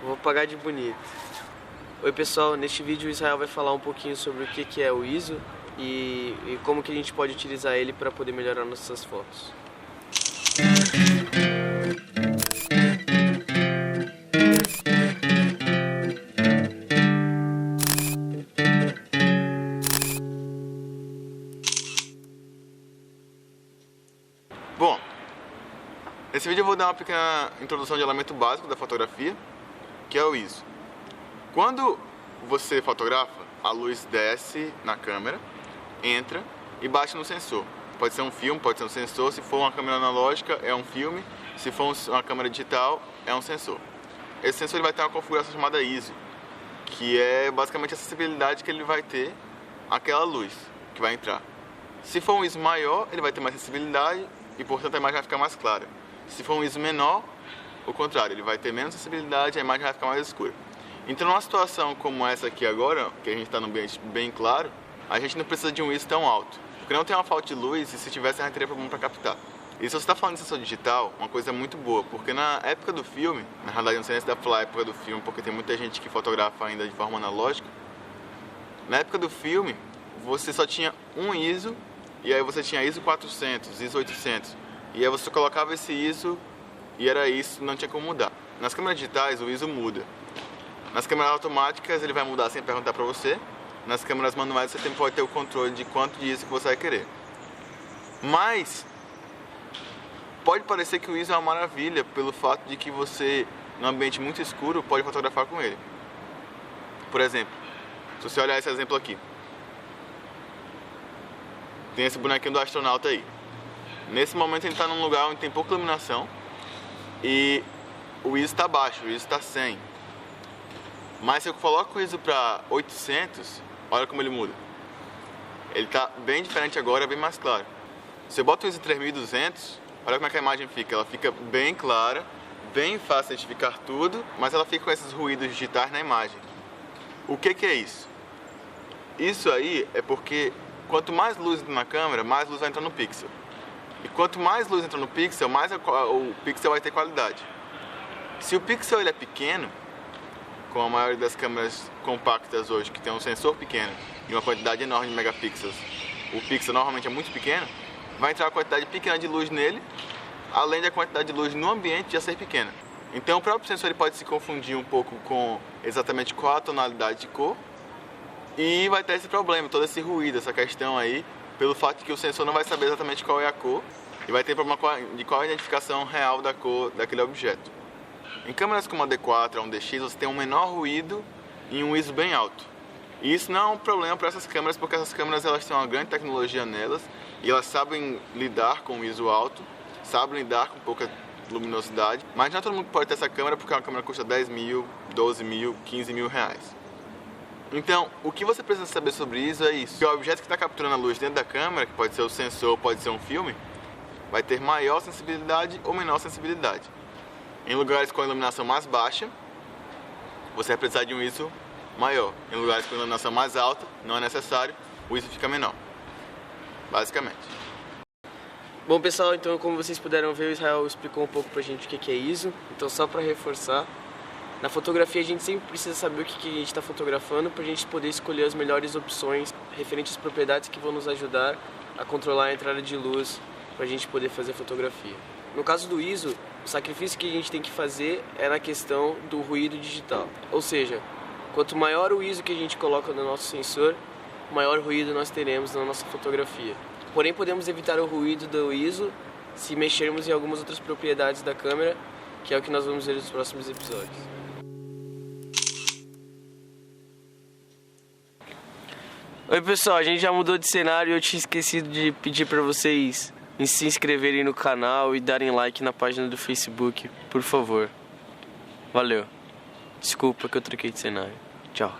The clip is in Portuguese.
Vou pagar de bonito. Oi pessoal, neste vídeo o Israel vai falar um pouquinho sobre o que é o ISO e como que a gente pode utilizar ele para poder melhorar nossas fotos. Bom, nesse vídeo eu vou dar uma pequena introdução de elemento básico da fotografia, que é o ISO. Quando você fotografa, a luz desce na câmera, entra e bate no sensor. Pode ser um filme, pode ser um sensor. Se for uma câmera analógica, é um filme. Se for uma câmera digital, é um sensor. Esse sensor ele vai ter uma configuração chamada ISO, que é basicamente a sensibilidade que ele vai ter àquela luz que vai entrar. Se for um ISO maior, ele vai ter mais sensibilidade e, portanto, a imagem vai ficar mais clara. Se for um ISO menor, o contrário, ele vai ter menos sensibilidade e a imagem vai ficar mais escura. Então, numa situação como essa aqui agora, que a gente está num ambiente bem claro, a gente não precisa de um ISO tão alto, porque não tem uma falta de luz e se tivesse a gente teria problema para captar. E se você está falando de sensor digital, uma coisa muito boa, porque na época do filme, na realidade não sei se dá para falar época do filme, porque tem muita gente que fotografa ainda de forma analógica, na época do filme, você só tinha um ISO, e aí você tinha ISO 400, ISO 800, e aí você colocava esse ISO e era isso, não tinha como mudar. Nas câmeras digitais o ISO muda. Nas câmeras automáticas ele vai mudar sem perguntar para você. Nas câmeras manuais você pode ter o controle de quanto de ISO que você vai querer. Mas pode parecer que o ISO é uma maravilha pelo fato de que você, num ambiente muito escuro, pode fotografar com ele. Por exemplo, se você olhar esse exemplo aqui, tem esse bonequinho do astronauta aí. Nesse momento ele está num lugar onde tem pouca iluminação e o ISO está baixo, o ISO está 100. Mas se eu coloco o ISO para 800, olha como ele muda. Ele está bem diferente agora, bem mais claro. Se eu boto o ISO 3200, olha como é que a imagem fica. Ela fica bem clara, bem fácil de identificar tudo, mas ela fica com esses ruídos digitais na imagem. O que é isso? Isso aí é porque quanto mais luz entra na câmera, mais luz vai entrar no pixel. E quanto mais luz entra no pixel, mais o pixel vai ter qualidade. Se o pixel ele é pequeno, como a maioria das câmeras compactas hoje, que tem um sensor pequeno e uma quantidade enorme de megapixels, o pixel normalmente é muito pequeno, vai entrar uma quantidade pequena de luz nele, além da quantidade de luz no ambiente já ser pequena. Então o próprio sensor ele pode se confundir um pouco com exatamente qual a tonalidade de cor, e vai ter esse problema, todo esse ruído, essa questão aí, pelo fato de que o sensor não vai saber exatamente qual é a cor e vai ter problema de qual é a identificação real da cor daquele objeto. Em câmeras como a D4 ou a 1DX, você tem um menor ruído e um ISO bem alto. E isso não é um problema para essas câmeras, porque essas câmeras elas têm uma grande tecnologia nelas e elas sabem lidar com o ISO alto, sabem lidar com pouca luminosidade, mas não é todo mundo que pode ter essa câmera porque uma câmera custa 10 mil, 12 mil, 15 mil reais. Então, o que você precisa saber sobre isso é isso. Que o objeto que está capturando a luz dentro da câmera, que pode ser o sensor, pode ser um filme, vai ter maior sensibilidade ou menor sensibilidade. Em lugares com a iluminação mais baixa, você vai precisar de um ISO maior. Em lugares com a iluminação mais alta, não é necessário, o ISO fica menor. Basicamente. Bom pessoal, então como vocês puderam ver, o Israel explicou um pouco pra gente o que é ISO. Então só para reforçar, na fotografia a gente sempre precisa saber o que a gente está fotografando para a gente poder escolher as melhores opções referentes às propriedades que vão nos ajudar a controlar a entrada de luz para a gente poder fazer fotografia. No caso do ISO, o sacrifício que a gente tem que fazer é na questão do ruído digital. Ou seja, quanto maior o ISO que a gente coloca no nosso sensor, maior ruído nós teremos na nossa fotografia. Porém, podemos evitar o ruído do ISO se mexermos em algumas outras propriedades da câmera, que é o que nós vamos ver nos próximos episódios. Oi pessoal, a gente já mudou de cenário e eu tinha esquecido de pedir para vocês se inscreverem no canal e darem like na página do Facebook, por favor. Valeu. Desculpa que eu troquei de cenário. Tchau.